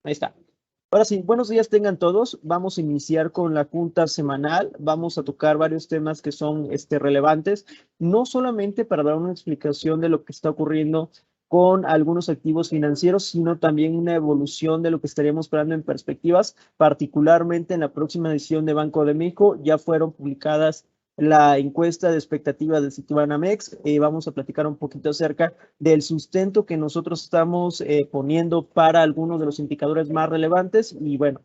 Ahí está. Ahora sí, buenos días tengan todos. Vamos a iniciar con la junta semanal. Vamos a tocar varios temas que son relevantes, no solamente para dar una explicación de lo que está ocurriendo con algunos activos financieros, sino también una evolución de lo que estaríamos esperando en perspectivas, particularmente en la próxima edición de Banco de México. Ya fueron publicadas la encuesta de expectativas de Citibanamex. Vamos a platicar un poquito acerca del sustento que nosotros estamos poniendo para algunos de los indicadores más relevantes. Y bueno,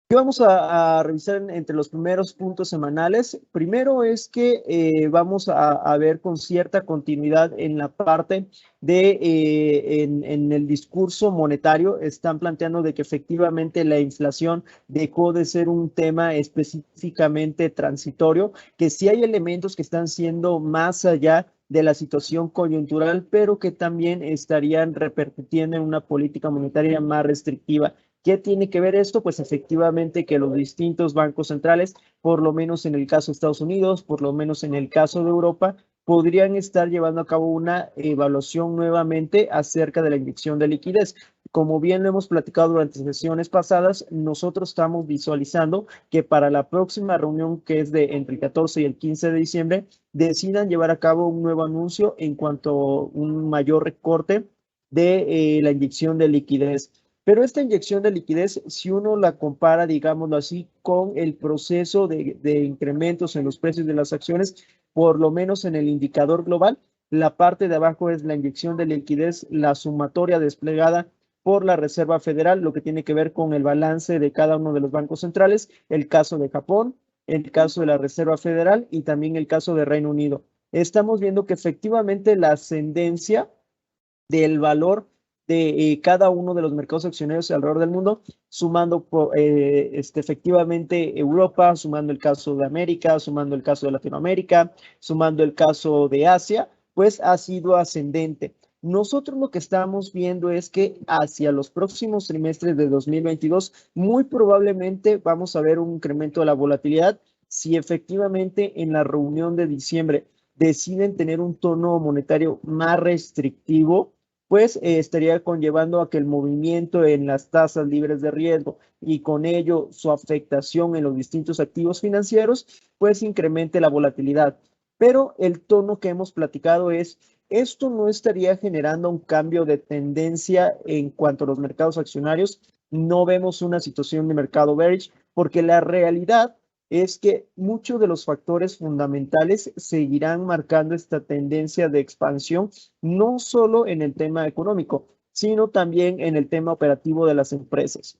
¿qué vamos a revisar entre los primeros puntos semanales? Primero es que vamos a ver con cierta continuidad en la parte de, en el discurso monetario, están planteando de que efectivamente la inflación dejó de ser un tema específicamente transitorio, que sí hay elementos que están siendo más allá de la situación coyuntural, pero que también estarían repercutiendo en una política monetaria más restrictiva. ¿Qué tiene que ver esto? Pues efectivamente que los distintos bancos centrales, por lo menos en el caso de Estados Unidos, por lo menos en el caso de Europa, podrían estar llevando a cabo una evaluación nuevamente acerca de la inyección de liquidez. Como bien lo hemos platicado durante sesiones pasadas, nosotros estamos visualizando que para la próxima reunión, que es de entre el 14 y el 15 de diciembre, decidan llevar a cabo un nuevo anuncio en cuanto a un mayor recorte de la inyección de liquidez. Pero esta inyección de liquidez, si uno la compara, digámoslo así, con el proceso de incrementos en los precios de las acciones, por lo menos en el indicador global, la parte de abajo es la inyección de liquidez, la sumatoria desplegada por la Reserva Federal, lo que tiene que ver con el balance de cada uno de los bancos centrales, el caso de Japón, el caso de la Reserva Federal y también el caso de Reino Unido. Estamos viendo que efectivamente la ascendencia del valor de cada uno de los mercados accionarios alrededor del mundo, sumando efectivamente Europa, sumando el caso de América, sumando el caso de Latinoamérica, sumando el caso de Asia, pues ha sido ascendente. Nosotros lo que estamos viendo es que hacia los próximos trimestres de 2022, muy probablemente vamos a ver un incremento de la volatilidad si efectivamente en la reunión de diciembre deciden tener un tono monetario más restrictivo, pues estaría conllevando a que el movimiento en las tasas libres de riesgo y con ello su afectación en los distintos activos financieros, pues incremente la volatilidad. Pero el tono que hemos platicado es, esto no estaría generando un cambio de tendencia en cuanto a los mercados accionarios. No vemos una situación de mercado bearish, porque la realidad es que muchos de los factores fundamentales seguirán marcando esta tendencia de expansión, no solo en el tema económico, sino también en el tema operativo de las empresas.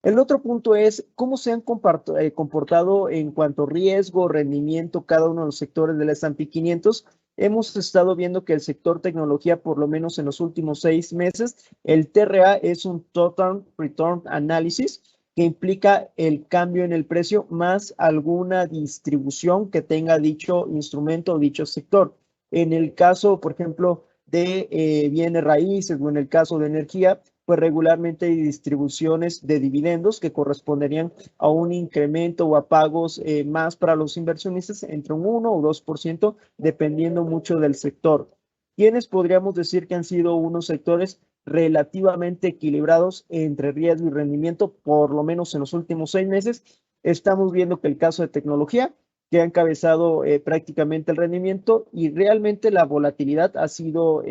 El otro punto es cómo se han comportado en cuanto a riesgo, rendimiento, cada uno de los sectores del S&P 500. Hemos estado viendo que el sector tecnología, por lo menos en los últimos 6 meses, el TRA es un Total Return Analysis, que implica el cambio en el precio más alguna distribución que tenga dicho instrumento o dicho sector. En el caso, por ejemplo, de bienes raíces o en el caso de energía, pues regularmente hay distribuciones de dividendos que corresponderían a un incremento o a pagos más para los inversionistas entre un 1 o 2%, dependiendo mucho del sector. ¿Quiénes podríamos decir que han sido unos sectores relativamente equilibrados entre riesgo y rendimiento, por lo menos en los últimos 6 meses? Estamos viendo que el caso de tecnología, que ha encabezado prácticamente el rendimiento, y realmente la volatilidad ha sido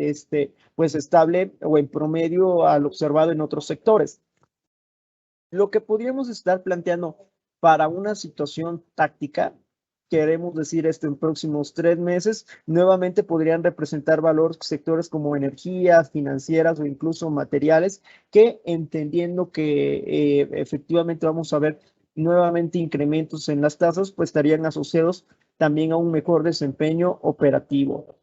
pues estable o en promedio al observado en otros sectores. Lo que podríamos estar planteando para una situación táctica, queremos decir esto en próximos 3 meses, nuevamente podrían representar valor sectores como energía, financieras o incluso materiales, que entendiendo que efectivamente vamos a ver nuevamente incrementos en las tasas, pues estarían asociados también a un mejor desempeño operativo.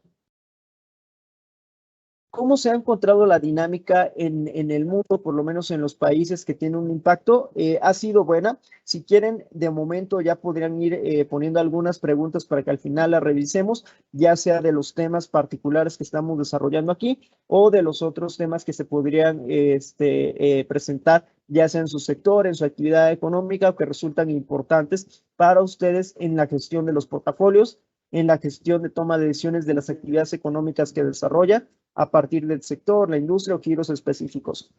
¿Cómo se ha encontrado la dinámica en el mundo, por lo menos en los países que tienen un impacto? Ha sido buena. Si quieren, de momento ya podrían ir poniendo algunas preguntas para que al final las revisemos, ya sea de los temas particulares que estamos desarrollando aquí o de los otros temas que se podrían presentar, ya sea en su sector, en su actividad económica, o que resultan importantes para ustedes en la gestión de los portafolios, en la gestión de toma de decisiones de las actividades económicas que desarrolla, a partir del sector, la industria o giros específicos.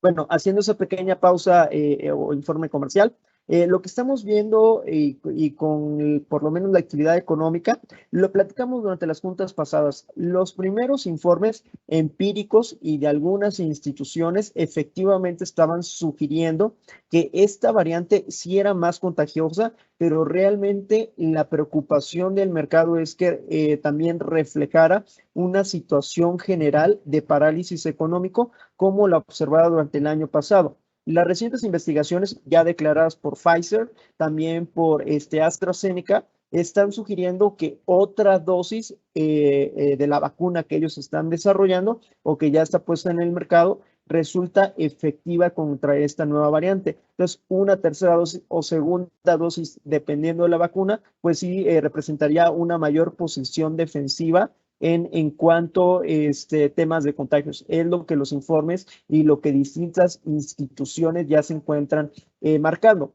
Bueno, haciendo esa pequeña pausa o informe comercial, lo que estamos viendo y con por lo menos la actividad económica, lo platicamos durante las juntas pasadas. Los primeros informes empíricos y de algunas instituciones efectivamente estaban sugiriendo que esta variante sí era más contagiosa, pero realmente la preocupación del mercado es que también reflejara una situación general de parálisis económico como la observada durante el año pasado. Las recientes investigaciones ya declaradas por Pfizer, también por AstraZeneca, están sugiriendo que otra dosis de la vacuna que ellos están desarrollando o que ya está puesta en el mercado resulta efectiva contra esta nueva variante. Entonces, una tercera dosis o segunda dosis, dependiendo de la vacuna, pues sí representaría una mayor posición defensiva en cuanto a temas de contagios. Es lo que los informes y lo que distintas instituciones ya se encuentran marcando.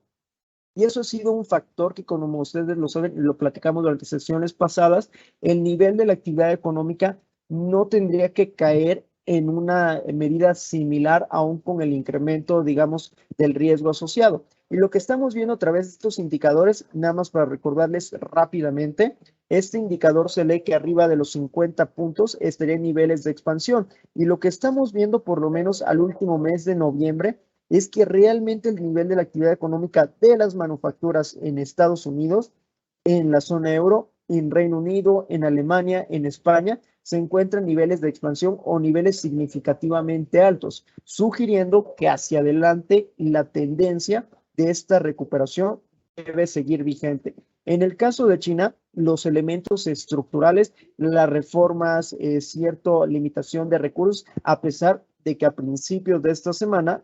Y eso ha sido un factor que, como ustedes lo saben, lo platicamos durante sesiones pasadas, el nivel de la actividad económica no tendría que caer en una medida similar aún con el incremento, digamos, del riesgo asociado. Y lo que estamos viendo a través de estos indicadores, nada más para recordarles rápidamente, este indicador se lee que arriba de los 50 puntos estaría en niveles de expansión. Y lo que estamos viendo por lo menos al último mes de noviembre es que realmente el nivel de la actividad económica de las manufacturas en Estados Unidos, en la zona euro, en Reino Unido, en Alemania, en España, se encuentran niveles de expansión o niveles significativamente altos, sugiriendo que hacia adelante la tendencia de esta recuperación debe seguir vigente. En el caso de China, los elementos estructurales, las reformas, cierta limitación de recursos, a pesar de que a principios de esta semana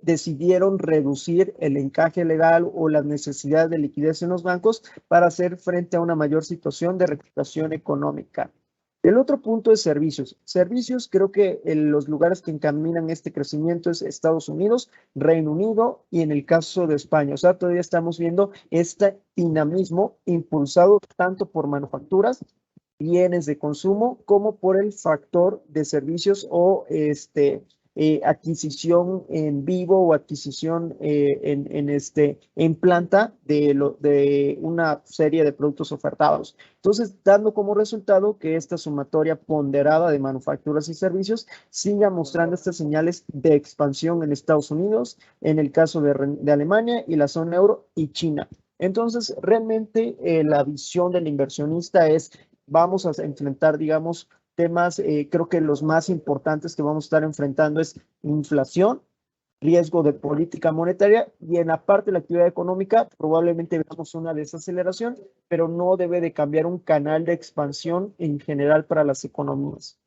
decidieron reducir el encaje legal o las necesidades de liquidez en los bancos para hacer frente a una mayor situación de recuperación económica. El otro punto es servicios. Servicios, creo que en los lugares que encaminan este crecimiento es Estados Unidos, Reino Unido y en el caso de España. O sea, todavía estamos viendo este dinamismo impulsado tanto por manufacturas, bienes de consumo, como por el factor de servicios o adquisición en vivo o adquisición en planta de una serie de productos ofertados. Entonces, dando como resultado que esta sumatoria ponderada de manufacturas y servicios siga mostrando estas señales de expansión en Estados Unidos, en el caso de Alemania y la zona euro y China. Entonces, realmente la visión del inversionista es, vamos a enfrentar, digamos, temas, creo que los más importantes que vamos a estar enfrentando es inflación, riesgo de política monetaria y en la parte de la actividad económica probablemente veamos una desaceleración, pero no debe de cambiar un canal de expansión en general para las economías.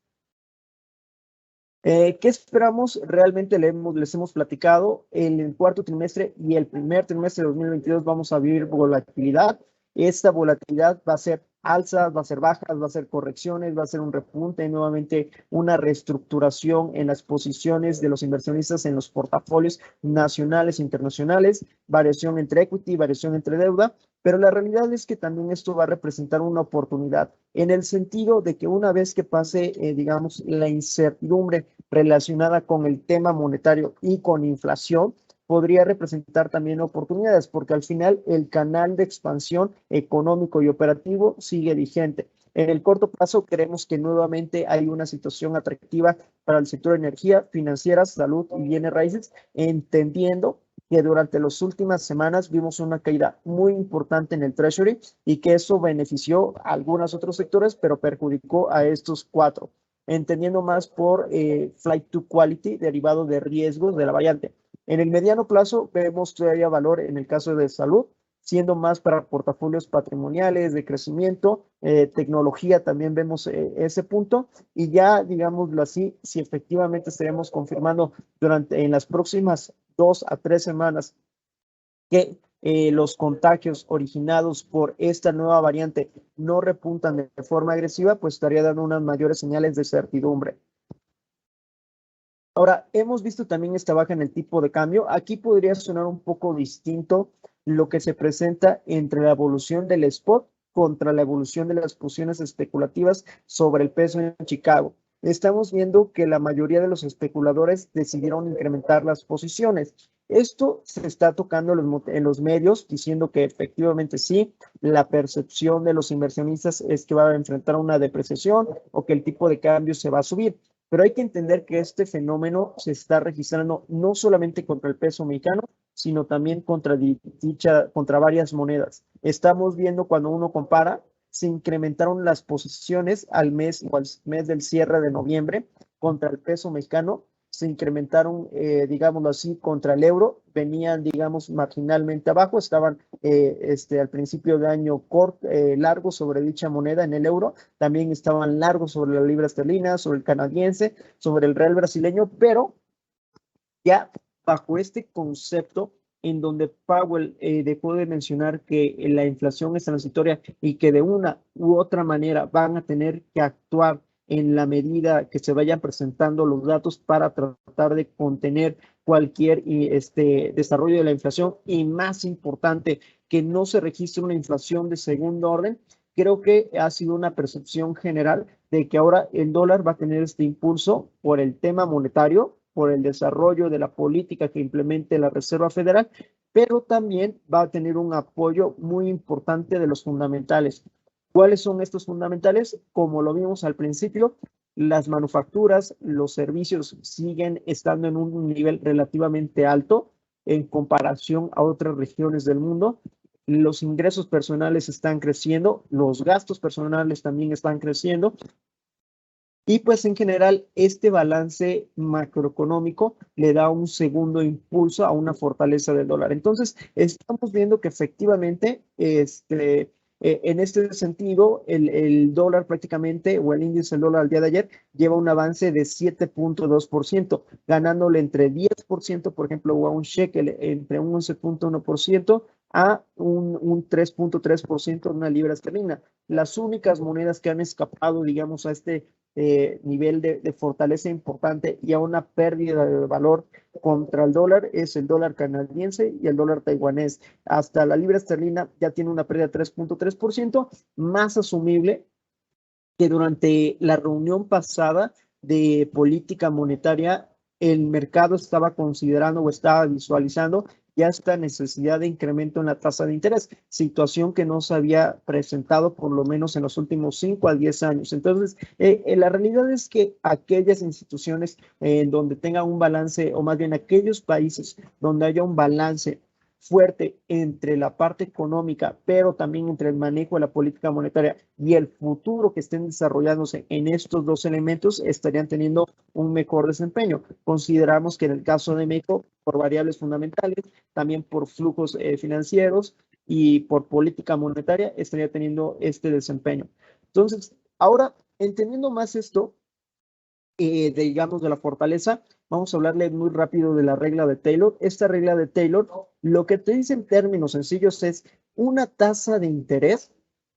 ¿Qué esperamos? Realmente les hemos platicado. En el cuarto trimestre y el primer trimestre de 2022 vamos a vivir volatilidad. Esta volatilidad va a ser alzas, va a ser bajas, va a ser correcciones, va a ser un repunte, nuevamente una reestructuración en las posiciones de los inversionistas en los portafolios nacionales e internacionales, variación entre equity, variación entre deuda, pero la realidad es que también esto va a representar una oportunidad en el sentido de que una vez que pase, digamos, la incertidumbre relacionada con el tema monetario y con inflación, podría representar también oportunidades, porque al final el canal de expansión económico y operativo sigue vigente. En el corto plazo creemos que nuevamente hay una situación atractiva para el sector de energía, financieras, salud y bienes raíces, entendiendo que durante las últimas semanas vimos una caída muy importante en el Treasury y que eso benefició a algunos otros sectores, pero perjudicó a estos cuatro, entendiendo más por flight to quality derivado de riesgos de la variante. En el mediano plazo vemos todavía valor en el caso de salud, siendo más para portafolios patrimoniales de crecimiento, tecnología también vemos ese punto y ya, digámoslo así, si efectivamente estaremos confirmando en las próximas 2 a 3 semanas que los contagios originados por esta nueva variante no repuntan de forma agresiva, pues estaría dando unas mayores señales de certidumbre. Ahora, hemos visto también esta baja en el tipo de cambio. Aquí podría sonar un poco distinto lo que se presenta entre la evolución del spot contra la evolución de las posiciones especulativas sobre el peso en Chicago. Estamos viendo que la mayoría de los especuladores decidieron incrementar las posiciones. Esto se está tocando en los medios, diciendo que efectivamente sí, la percepción de los inversionistas es que va a enfrentar una depreciación o que el tipo de cambio se va a subir. Pero hay que entender que este fenómeno se está registrando no solamente contra el peso mexicano, sino también contra varias monedas. Estamos viendo cuando uno compara, se incrementaron las posiciones al mes o al mes del cierre de noviembre contra el peso mexicano, se incrementaron, digámoslo así, contra el euro, venían, digamos, marginalmente abajo, estaban al principio de año largos sobre dicha moneda en el euro, también estaban largos sobre la libra esterlina, sobre el canadiense, sobre el real brasileño, pero ya bajo este concepto en donde Powell dejó de mencionar que la inflación es transitoria y que de una u otra manera van a tener que actuar en la medida que se vayan presentando los datos para tratar de contener cualquier desarrollo de la inflación y más importante, que no se registre una inflación de segundo orden. Creo que ha sido una percepción general de que ahora el dólar va a tener este impulso por el tema monetario, por el desarrollo de la política que implemente la Reserva Federal, pero también va a tener un apoyo muy importante de los fundamentales. ¿Cuáles son estos fundamentales? Como lo vimos al principio, las manufacturas, los servicios siguen estando en un nivel relativamente alto en comparación a otras regiones del mundo. Los ingresos personales están creciendo, los gastos personales también están creciendo. Y pues en general este balance macroeconómico le da un segundo impulso a una fortaleza del dólar. Entonces estamos viendo que efectivamente en este sentido el dólar prácticamente o el índice del dólar al día de ayer lleva un avance de 7.2%, ganándole entre 10%, por ejemplo, o a un shekel entre un 11.1% a un 3.3% de una libra esterlina. Las únicas monedas que han escapado, digamos, a este nivel de fortaleza importante y a una pérdida de valor contra el dólar es el dólar canadiense y el dólar taiwanés. Hasta la libra esterlina ya tiene una pérdida de 3.3%, más asumible que durante la reunión pasada de política monetaria el mercado estaba considerando o estaba visualizando ya esta necesidad de incremento en la tasa de interés, situación que no se había presentado por lo menos en los últimos 5 a 10 años. Entonces, la realidad es que aquellas instituciones donde tengan un balance, o más bien aquellos países donde haya un balance fuerte entre la parte económica, pero también entre el manejo de la política monetaria y el futuro que estén desarrollándose en estos dos elementos, estarían teniendo un mejor desempeño. Consideramos que en el caso de México, por variables fundamentales, también por flujos financieros y por política monetaria, estaría teniendo este desempeño. Entonces, ahora, entendiendo más esto, digamos, de la fortaleza, vamos a hablarle muy rápido de la regla de Taylor. Esta regla de Taylor, lo que te dice en términos sencillos es una tasa de interés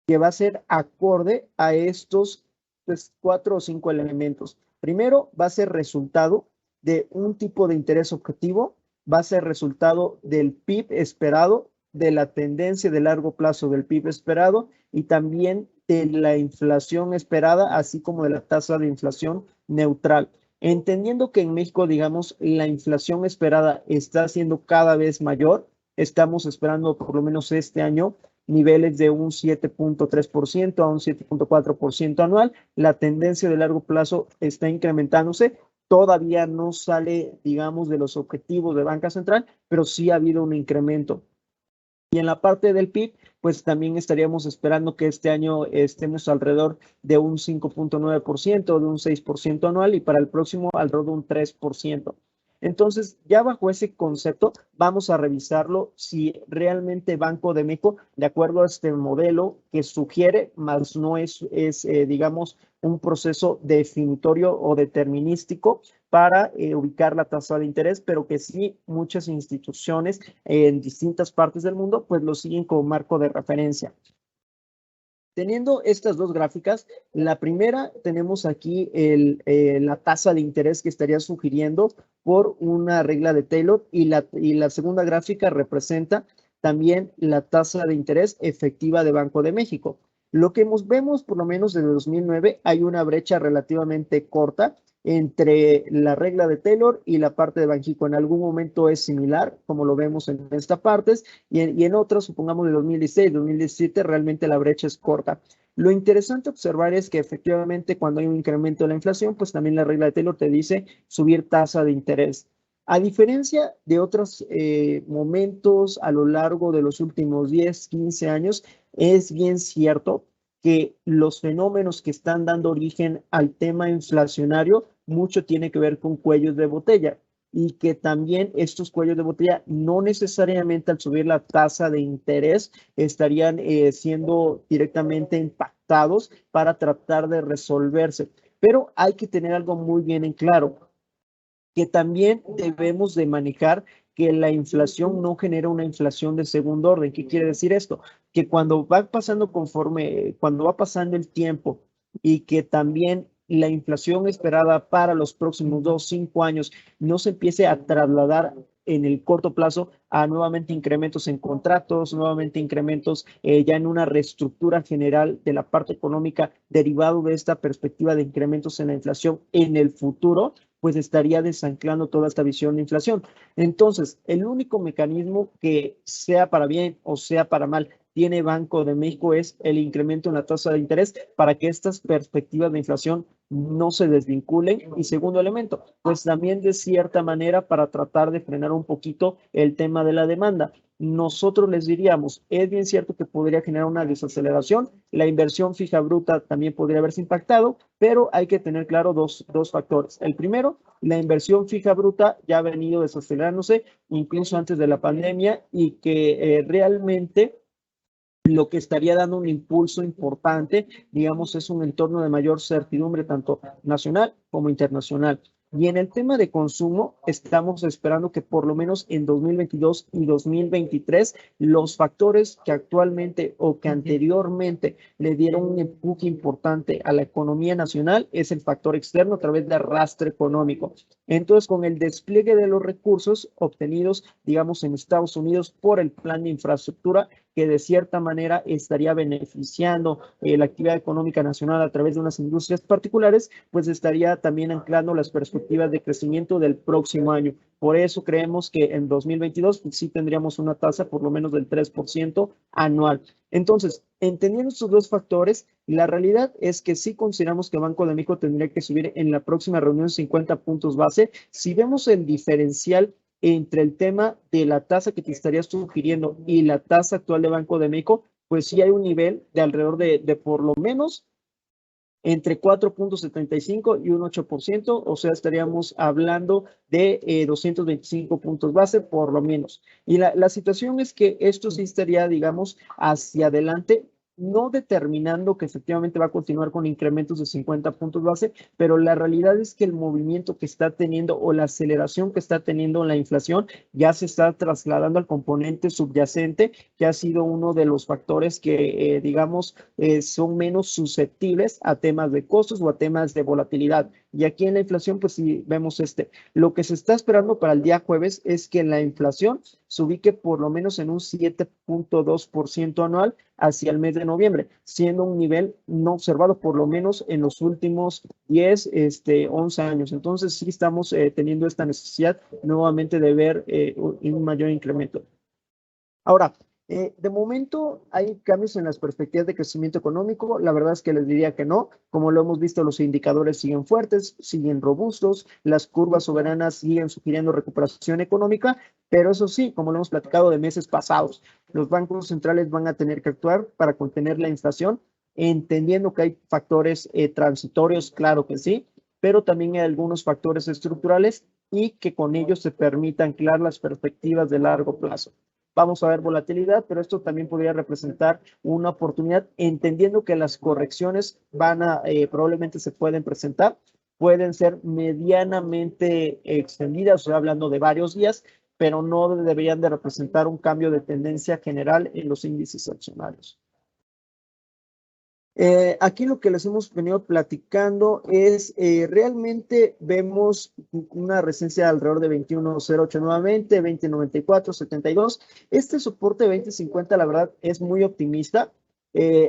que va a ser acorde a estos pues, 4 o 5 elementos. Primero, va a ser resultado de un tipo de interés objetivo, va a ser resultado del PIB esperado, de la tendencia de largo plazo del PIB esperado y también de la inflación esperada, así como de la tasa de inflación neutral. Entendiendo que en México, digamos, la inflación esperada está siendo cada vez mayor, estamos esperando por lo menos este año niveles de un 7.3% a un 7.4% anual. La tendencia de largo plazo está incrementándose. Todavía no sale, digamos, de los objetivos de Banca Central, pero sí ha habido un incremento. Y en la parte del PIB, pues también estaríamos esperando que este año estemos alrededor de un 5.9%, de un 6% anual y para el próximo alrededor de un 3%. Entonces, ya bajo ese concepto, vamos a revisarlo si realmente Banco de México, de acuerdo a este modelo que sugiere, más no es digamos, un proceso definitorio o determinístico para ubicar la tasa de interés, pero que sí muchas instituciones en distintas partes del mundo, pues lo siguen como marco de referencia. Teniendo estas dos gráficas, la primera tenemos aquí la tasa de interés que estaría sugiriendo por una regla de Taylor y la segunda gráfica representa también la tasa de interés efectiva de Banco de México. Lo que vemos, por lo menos desde 2009, hay una brecha relativamente corta entre la regla de Taylor y la parte de Banxico. En algún momento es similar, como lo vemos en esta parte, y en otras, supongamos de 2016, 2017, realmente la brecha es corta. Lo interesante observar es que efectivamente cuando hay un incremento de la inflación, pues también la regla de Taylor te dice subir tasa de interés. A diferencia de otros momentos a lo largo de los últimos 10, 15 años, es bien cierto que los fenómenos que están dando origen al tema inflacionario mucho tiene que ver con cuellos de botella y que también estos cuellos de botella no necesariamente al subir la tasa de interés estarían siendo directamente impactados para tratar de resolverse. Pero hay que tener algo muy bien en claro, que también debemos de manejar que la inflación no genera una inflación de segundo orden. ¿Qué quiere decir esto? Que cuando va pasando cuando va pasando el tiempo y que también la inflación esperada para los próximos 2, 5 años no se empiece a trasladar en el corto plazo a nuevamente incrementos en contratos, nuevamente incrementos ya en una reestructura general de la parte económica derivado de esta perspectiva de incrementos en la inflación en el futuro, pues estaría desanclando toda esta visión de inflación. Entonces, el único mecanismo que sea para bien o sea para mal tiene Banco de México es el incremento en la tasa de interés para que estas perspectivas de inflación no se desvinculen. Y segundo elemento, pues también de cierta manera para tratar de frenar un poquito el tema de la demanda. Nosotros les diríamos, es bien cierto que podría generar una desaceleración, la inversión fija bruta también podría haberse impactado, pero hay que tener claro dos factores. El primero, la inversión fija bruta ya ha venido desacelerándose incluso antes de la pandemia y que realmente lo que estaría dando un impulso importante, digamos, es un entorno de mayor certidumbre tanto nacional como internacional. Y en el tema de consumo, estamos esperando que por lo menos en 2022 y 2023 los factores que actualmente o que anteriormente le dieron un empuje importante a la economía nacional es el factor externo a través de arrastre económico. Entonces, con el despliegue de los recursos obtenidos, digamos, en Estados Unidos por el plan de infraestructura, que de cierta manera estaría beneficiando la actividad económica nacional a través de unas industrias particulares, pues estaría también anclando las perspectivas de crecimiento del próximo año. Por eso creemos que en 2022 pues, sí tendríamos una tasa por lo menos del 3% anual. Entonces, entendiendo estos dos factores, la realidad es que sí consideramos que Banco de México tendría que subir en la próxima reunión 50 puntos base. Si vemos el diferencial entre el tema de la tasa que te estaría sugiriendo y la tasa actual de Banco de México, pues sí hay un nivel de alrededor de por lo menos entre 4.75 y un 8%, o sea, estaríamos hablando de 225 puntos base por lo menos. Y la situación es que esto sí estaría, digamos, hacia adelante, no determinando que efectivamente va a continuar con incrementos de 50 puntos base, pero la realidad es que el movimiento que está teniendo o la aceleración que está teniendo la inflación ya se está trasladando al componente subyacente, que ha sido uno de los factores que, digamos, son menos susceptibles a temas de costos o a temas de volatilidad. Y aquí en la inflación, pues sí vemos lo que se está esperando para el día jueves es que la inflación se ubique por lo menos en un 7.2% anual hacia el mes de noviembre, siendo un nivel no observado por lo menos en los últimos 10, 11 años. Entonces sí estamos teniendo esta necesidad nuevamente de ver un mayor incremento. Ahora, de momento hay cambios en las perspectivas de crecimiento económico. La verdad es que les diría que no. Como lo hemos visto, los indicadores siguen fuertes, siguen robustos, las curvas soberanas siguen sugiriendo recuperación económica, pero eso sí, como lo hemos platicado de meses pasados, los bancos centrales van a tener que actuar para contener la inflación, entendiendo que hay factores transitorios, claro que sí, pero también hay algunos factores estructurales y que con ellos se permita anclar las perspectivas de largo plazo. Vamos a ver volatilidad, pero esto también podría representar una oportunidad, entendiendo que las correcciones probablemente se pueden presentar, pueden ser medianamente extendidas, o sea, hablando de varios días, pero no deberían de representar un cambio de tendencia general en los índices accionarios. Aquí lo que les hemos venido platicando es realmente vemos una resistencia alrededor de 21.08 nuevamente, 20.94, 72. Este soporte 20.50 la verdad es muy optimista.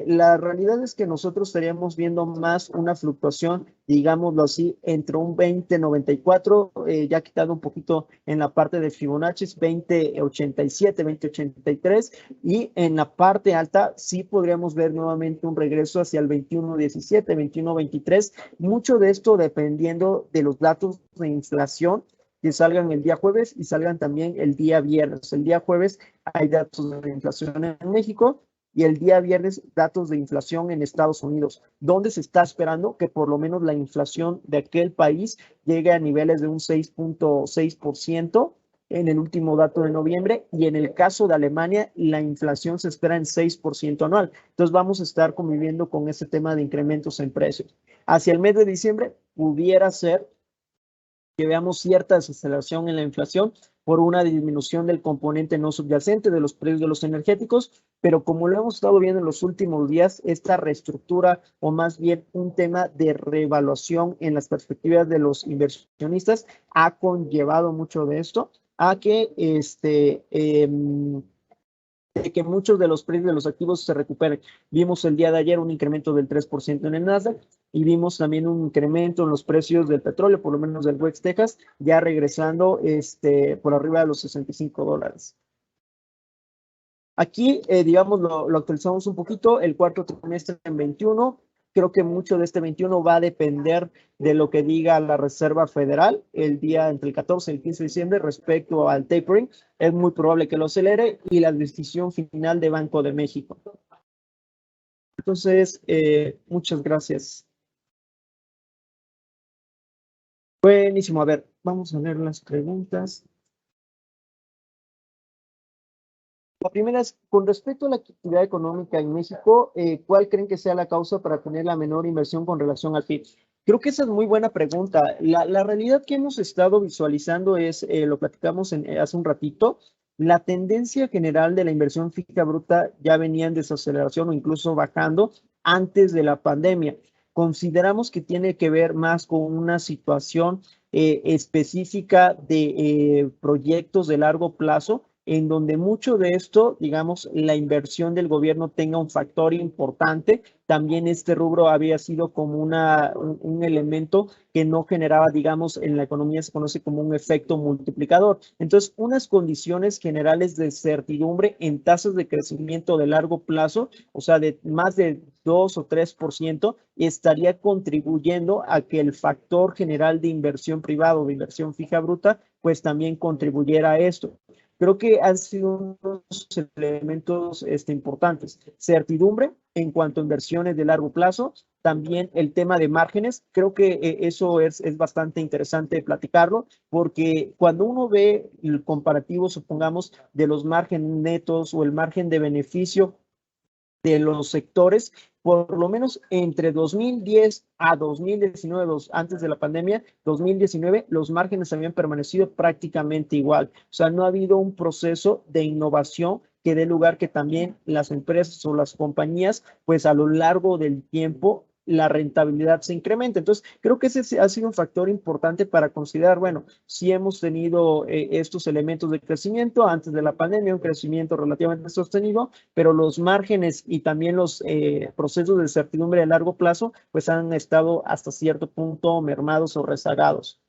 La realidad es que nosotros estaríamos viendo más una fluctuación, digámoslo así, entre un 20.94, ya quitado un poquito en la parte de Fibonacci, 20.87, 20.83, y en la parte alta sí podríamos ver nuevamente un regreso hacia el 21.17, 21.23, mucho de esto dependiendo de los datos de inflación que salgan el día jueves y salgan también el día viernes. El día jueves hay datos de inflación en México y el día viernes datos de inflación en Estados Unidos, donde se está esperando que por lo menos la inflación de aquel país llegue a niveles de un 6.6% en el último dato de noviembre, y en el caso de Alemania la inflación se espera en 6% anual. Entonces vamos a estar conviviendo con ese tema de incrementos en precios. Hacia el mes de diciembre pudiera ser que veamos cierta desaceleración en la inflación por una disminución del componente no subyacente de los precios de los energéticos, pero como lo hemos estado viendo en los últimos días, esta reestructura o más bien un tema de reevaluación en las perspectivas de los inversionistas ha conllevado mucho de esto a que de que muchos de los precios de los activos se recuperen. Vimos el día de ayer un incremento del 3% en el Nasdaq y vimos también un incremento en los precios del petróleo, por lo menos del West Texas, ya regresando por arriba de los $65. Aquí, digamos, lo actualizamos un poquito, el cuarto trimestre en 21. Creo que mucho de este 21 va a depender de lo que diga la Reserva Federal el día entre el 14 y el 15 de diciembre respecto al tapering. Es muy probable que lo acelere, y la decisión final de Banco de México. Entonces, muchas gracias. Buenísimo. A ver, vamos a ver las preguntas. La primera es, con respecto a la actividad económica en México, ¿cuál creen que sea la causa para tener la menor inversión con relación al PIB? Creo que esa es muy buena pregunta. La realidad que hemos estado visualizando es, lo platicamos hace un ratito, la tendencia general de la inversión fija bruta ya venía en desaceleración o incluso bajando antes de la pandemia. Consideramos que tiene que ver más con una situación específica de proyectos de largo plazo, en donde mucho de esto, digamos, la inversión del gobierno tenga un factor importante. También este rubro había sido como un elemento que no generaba, digamos, en la economía se conoce como un efecto multiplicador. Entonces, unas condiciones generales de certidumbre en tasas de crecimiento de largo plazo, o sea, de más de 2 o 3%, estaría contribuyendo a que el factor general de inversión privada o de inversión fija bruta, pues también contribuyera a esto. Creo que han sido unos elementos importantes. Certidumbre en cuanto a inversiones de largo plazo, también el tema de márgenes. Creo que eso es bastante interesante platicarlo, porque cuando uno ve el comparativo, supongamos, de los márgenes netos o el margen de beneficio de los sectores, por lo menos entre 2010 a 2019, antes de la pandemia, 2019, los márgenes habían permanecido prácticamente igual. O sea, no ha habido un proceso de innovación que dé lugar que también las empresas o las compañías, pues a lo largo del tiempo, la rentabilidad se incrementa. Entonces, creo que ese ha sido un factor importante para considerar, bueno, si hemos tenido estos elementos de crecimiento antes de la pandemia, un crecimiento relativamente sostenido, pero los márgenes y también los procesos de certidumbre a largo plazo, pues han estado hasta cierto punto mermados o rezagados.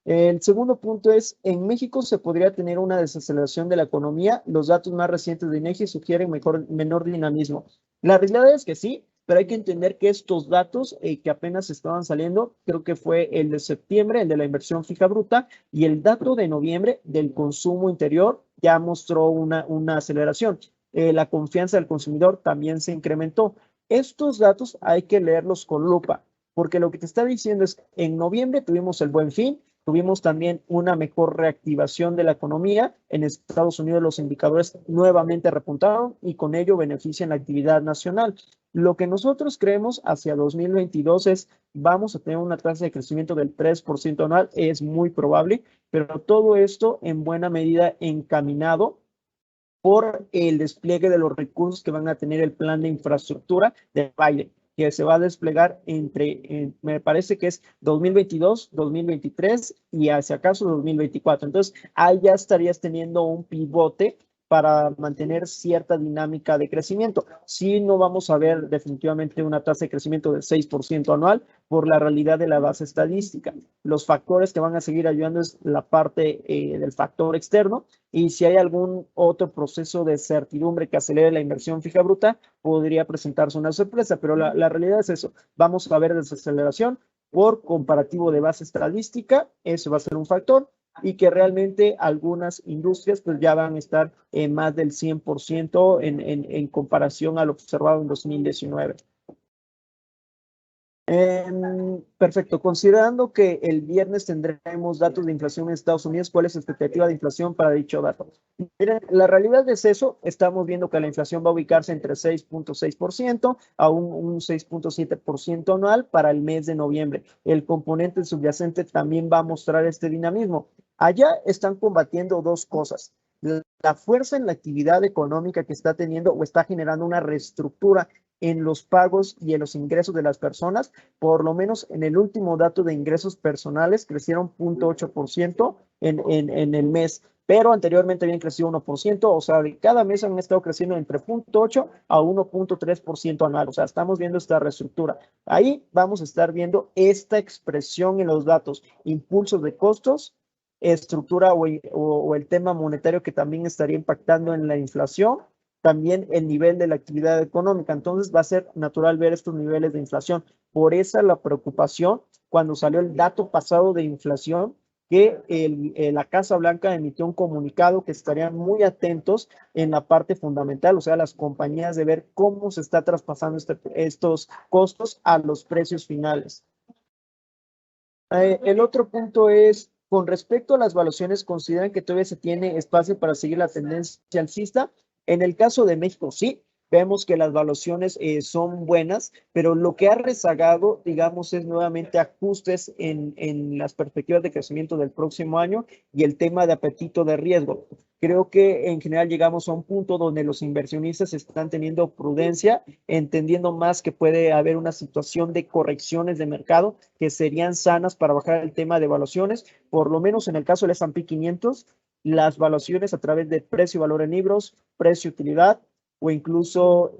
El segundo punto es, en México se podría tener una desaceleración de la economía. Los datos más recientes de INEGI sugieren menor dinamismo. La realidad es que sí, pero hay que entender que estos datos que apenas estaban saliendo, creo que fue el de septiembre, el de la inversión fija bruta, y el dato de noviembre del consumo interior ya mostró una aceleración. La confianza del consumidor también se incrementó. Estos datos hay que leerlos con lupa, porque lo que te está diciendo es, en noviembre tuvimos el Buen Fin, tuvimos también una mejor reactivación de la economía. En Estados Unidos los indicadores nuevamente repuntaron y con ello benefician la actividad nacional. Lo que nosotros creemos hacia 2022 es, vamos a tener una tasa de crecimiento del 3% anual, es muy probable, pero todo esto en buena medida encaminado por el despliegue de los recursos que van a tener el plan de infraestructura de Biden, que se va a desplegar me parece que es 2022, 2023 y hacia acaso 2024. Entonces, ahí ya estarías teniendo un pivote para mantener cierta dinámica de crecimiento. Sí, no vamos a ver definitivamente una tasa de crecimiento del 6% anual por la realidad de la base estadística. Los factores que van a seguir ayudando es la parte del factor externo, y si hay algún otro proceso de certidumbre que acelere la inversión fija bruta, podría presentarse una sorpresa, pero la realidad es eso. Vamos a ver desaceleración por comparativo de base estadística, eso va a ser un factor, y que realmente algunas industrias pues ya van a estar en más del 100% en comparación a lo observado en 2019. Perfecto. Considerando que el viernes tendremos datos de inflación en Estados Unidos, ¿cuál es la expectativa de inflación para dicho dato? Miren, la realidad es eso. Estamos viendo que la inflación va a ubicarse entre 6.6% a un 6.7% anual para el mes de noviembre. El componente subyacente también va a mostrar este dinamismo. Allá están combatiendo dos cosas: la fuerza en la actividad económica que está teniendo o está generando una reestructura en los pagos y en los ingresos de las personas. Por lo menos en el último dato de ingresos personales crecieron 0.8% en el mes, pero anteriormente habían crecido 1%, o sea, de cada mes han estado creciendo entre 0.8 a 1.3% anual, o sea, estamos viendo esta reestructura. Ahí vamos a estar viendo esta expresión en los datos: impulsos de costos, estructura o el tema monetario que también estaría impactando en la inflación, también el nivel de la actividad económica. Entonces va a ser natural ver estos niveles de inflación. Por esa la preocupación cuando salió el dato pasado de inflación, que la Casa Blanca emitió un comunicado que estarían muy atentos en la parte fundamental, o sea, las compañías, de ver cómo se está traspasando estos costos a los precios finales. El otro punto es, con respecto a las valuaciones, ¿consideran que todavía se tiene espacio para seguir la tendencia alcista? En el caso de México, sí, vemos que las valuaciones son buenas, pero lo que ha rezagado, digamos, es nuevamente ajustes en las perspectivas de crecimiento del próximo año y el tema de apetito de riesgo. Creo que en general llegamos a un punto donde los inversionistas están teniendo prudencia, entendiendo más que puede haber una situación de correcciones de mercado que serían sanas para bajar el tema de evaluaciones. Por lo menos en el caso del S&P 500, las valuaciones a través de precio y valor en libros, precio utilidad o incluso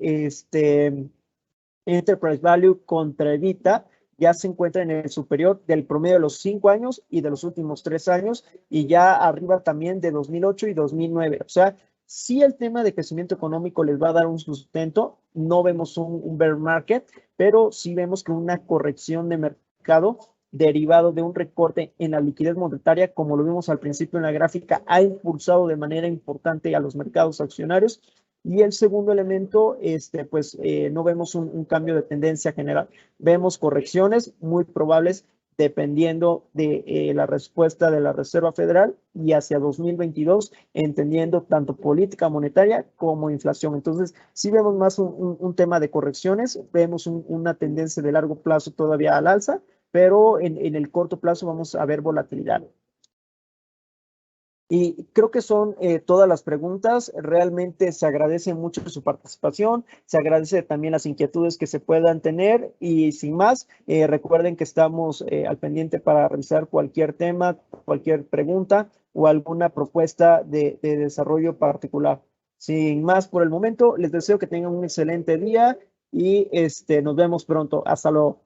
Enterprise Value contra EBITDA ya se encuentra en el superior del promedio de los 5 años y de los últimos 3 años, y ya arriba también de 2008 y 2009. O sea, sí, el tema de crecimiento económico les va a dar un sustento. No vemos un bear market, pero sí vemos que una corrección de mercado derivado de un recorte en la liquidez monetaria, como lo vimos al principio en la gráfica, ha impulsado de manera importante a los mercados accionarios. Y el segundo elemento, pues no vemos un cambio de tendencia general. Vemos correcciones muy probables dependiendo de la respuesta de la Reserva Federal y hacia 2022, entendiendo tanto política monetaria como inflación. Entonces, sí vemos más un tema de correcciones, vemos una tendencia de largo plazo todavía al alza, pero en el corto plazo vamos a ver volatilidad. Y creo que son todas las preguntas. Realmente se agradece mucho su participación, se agradece también las inquietudes que se puedan tener, y sin más, recuerden que estamos al pendiente para revisar cualquier tema, cualquier pregunta o alguna propuesta de desarrollo particular. Sin más por el momento, les deseo que tengan un excelente día y nos vemos pronto. Hasta luego.